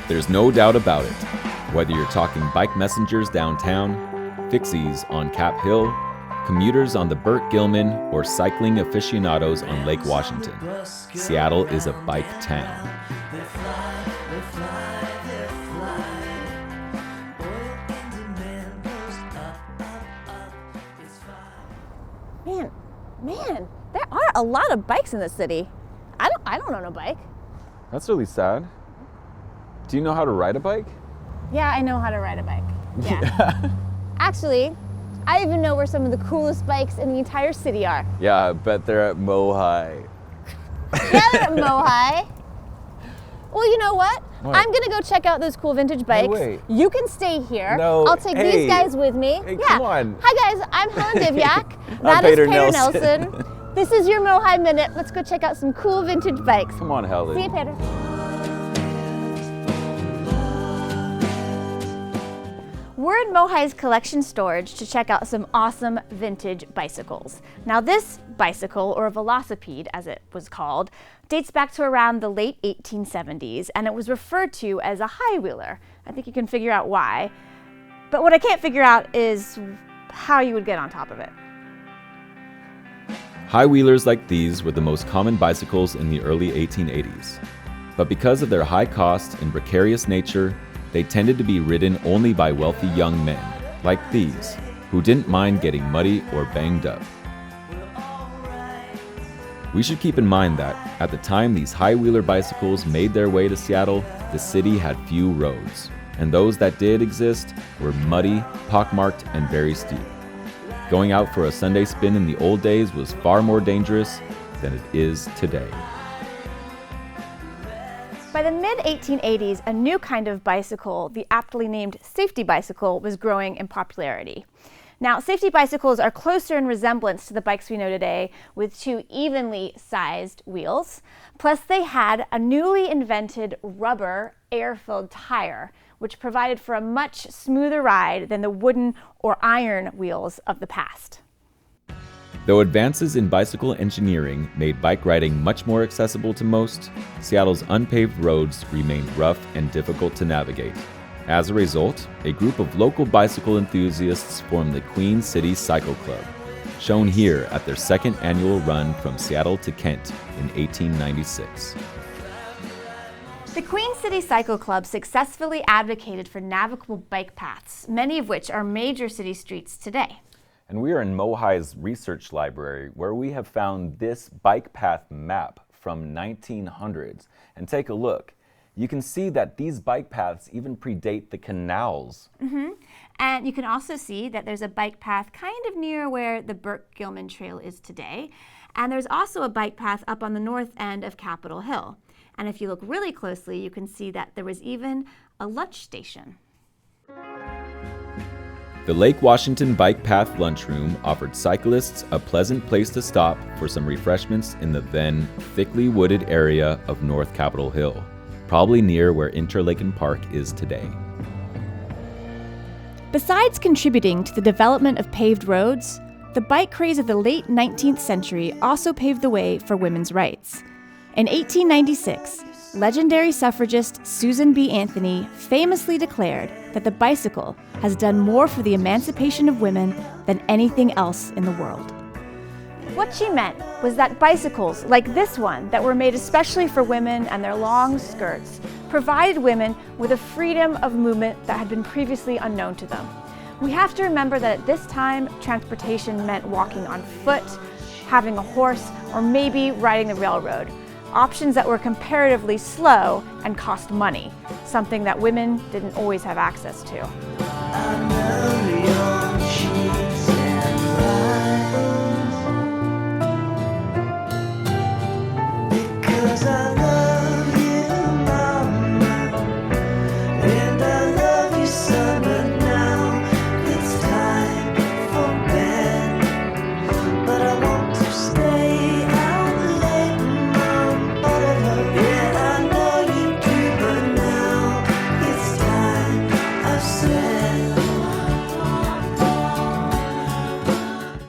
There's no doubt about it. Whether you're talking bike messengers downtown, fixies on Cap Hill, commuters on the Burt Gilman, or cycling aficionados on Lake Washington, Seattle is a bike town. Man, there are a lot of bikes in the city. I don't own a bike. That's really sad. Do you know how to ride a bike? Yeah, I know how to ride a bike. Yeah. Actually, I even know where some of the coolest bikes in the entire city are. Yeah, I bet they're at MOHAI. Yeah, they're at MOHAI. Well, you know what? I'm gonna go check out those cool vintage bikes. Wait. You can stay here. No, I'll take these guys with me. Hey, yeah. come on. Hi guys, I'm Helen Divyak. I'm Peter Peter Nelson. This is your MOHAI Minute. Let's go check out some cool vintage bikes. Come on, Helen. See you, Peter. We're in MOHAI's collection storage to check out some awesome vintage bicycles. Now this bicycle, or velocipede as it was called, dates back to around the late 1870s, and it was referred to as a high-wheeler. I think you can figure out why. But what I can't figure out is how you would get on top of it. High-wheelers like these were the most common bicycles in the early 1880s. But because of their high cost and precarious nature, they tended to be ridden only by wealthy young men, like these, who didn't mind getting muddy or banged up. We should keep in mind that, at the time these high-wheeler bicycles made their way to Seattle, the city had few roads, and those that did exist were muddy, pockmarked, and very steep. Going out for a Sunday spin in the old days was far more dangerous than it is today. By the mid-1880s, a new kind of bicycle, the aptly named safety bicycle, was growing in popularity. Now, safety bicycles are closer in resemblance to the bikes we know today, with two evenly sized wheels. Plus, they had a newly invented rubber air-filled tire, which provided for a much smoother ride than the wooden or iron wheels of the past. Though advances in bicycle engineering made bike riding much more accessible to most, Seattle's unpaved roads remained rough and difficult to navigate. As a result, a group of local bicycle enthusiasts formed the Queen City Cycle Club, shown here at their second annual run from Seattle to Kent in 1896. The Queen City Cycle Club successfully advocated for navigable bike paths, many of which are major city streets today. And we are in MOHAI's research library, where we have found this bike path map from 1900s. And take a look. You can see that these bike paths even predate the canals. And you can also see that there's a bike path kind of near where the Burt Gilman Trail is today. And there's also a bike path up on the north end of Capitol Hill. And if you look really closely, you can see that there was even a lunch station. The Lake Washington Bike Path Lunchroom offered cyclists a pleasant place to stop for some refreshments in the then thickly wooded area of North Capitol Hill, probably near where Interlaken Park is today. Besides contributing to the development of paved roads, the bike craze of the late 19th century also paved the way for women's rights. In 1896, legendary suffragist Susan B. Anthony famously declared that the bicycle has done more for the emancipation of women than anything else in the world. What she meant was that bicycles, like this one, that were made especially for women and their long skirts, provided women with a freedom of movement that had been previously unknown to them. We have to remember that at this time, transportation meant walking on foot, having a horse, or maybe riding the railroad. Options that were comparatively slow and cost money, something that women didn't always have access to.